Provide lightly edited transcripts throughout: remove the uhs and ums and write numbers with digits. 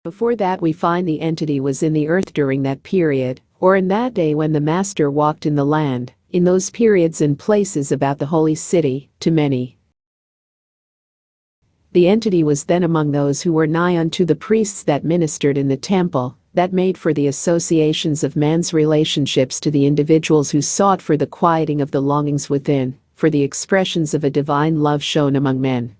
Before that we find the entity was in the earth during that period, or in that day when the Master walked in the land, in those periods and places about the holy city, to many. The entity was then among those who were nigh unto the priests that ministered in the temple, that made for the associations of man's relationships to the individuals who sought for the quieting of the longings within, for the expressions of a divine love shown among men.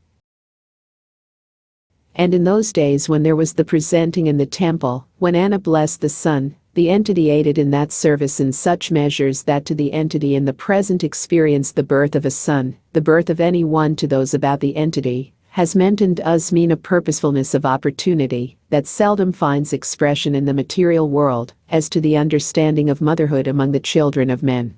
And in those days when there was the presenting in the temple, when Anna blessed the Son, the entity aided in that service in such measures that to the entity in the present experience the birth of a son, the birth of any one to those about the entity, has meant and does mean a purposefulness of opportunity that seldom finds expression in the material world, as to the understanding of motherhood among the children of men.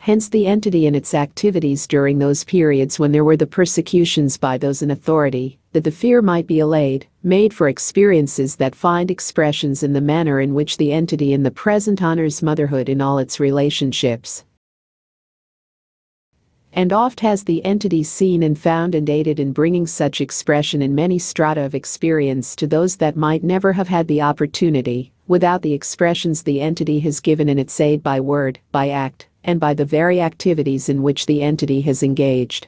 Hence the entity in its activities during those periods when there were the persecutions by those in authority, that the fear might be allayed, made for experiences that find expressions in the manner in which the entity in the present honors motherhood in all its relationships. And oft has the entity seen and found and aided in bringing such expression in many strata of experience to those that might never have had the opportunity, without the expressions the entity has given in its aid by word, by act, and by the very activities in which the entity has engaged.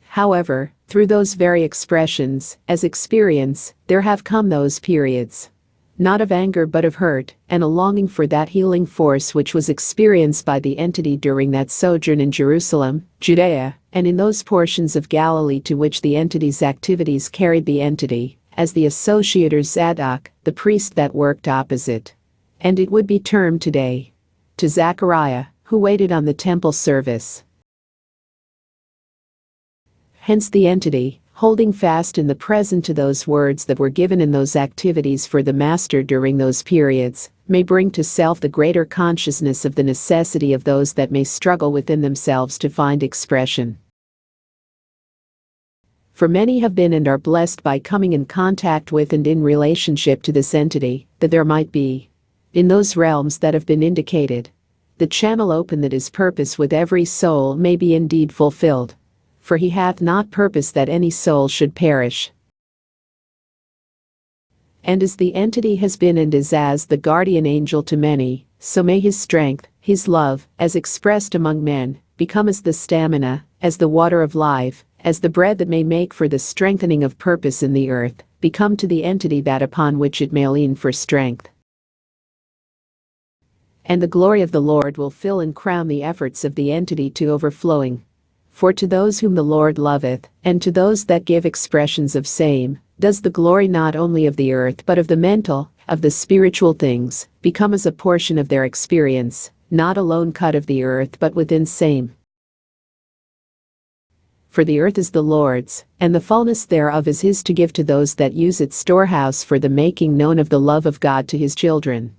However, through those very expressions, as experience, there have come those periods, not of anger but of hurt, and a longing for that healing force which was experienced by the entity during that sojourn in Jerusalem, Judea, and in those portions of Galilee to which the entity's activities carried the entity, as the associator Zadok, the priest that worked opposite. And it would be termed today, to Zechariah, who waited on the temple service. Hence the entity, holding fast in the present to those words that were given in those activities for the Master during those periods, may bring to self the greater consciousness of the necessity of those that may struggle within themselves to find expression. For many have been and are blessed by coming in contact with and in relationship to this entity, that there might be, in those realms that have been indicated, the channel open that his purpose with every soul may be indeed fulfilled. For he hath not purposed that any soul should perish. And as the entity has been and is as the guardian angel to many, so may his strength, his love, as expressed among men, become as the stamina, as the water of life, as the bread that may make for the strengthening of purpose in the earth, become to the entity that upon which it may lean for strength. And the glory of the Lord will fill and crown the efforts of the entity to overflowing. For to those whom the Lord loveth, and to those that give expressions of same, does the glory not only of the earth but of the mental, of the spiritual things, become as a portion of their experience, not alone cut of the earth but within same. For the earth is the Lord's, and the fullness thereof is his to give to those that use its storehouse for the making known of the love of God to his children.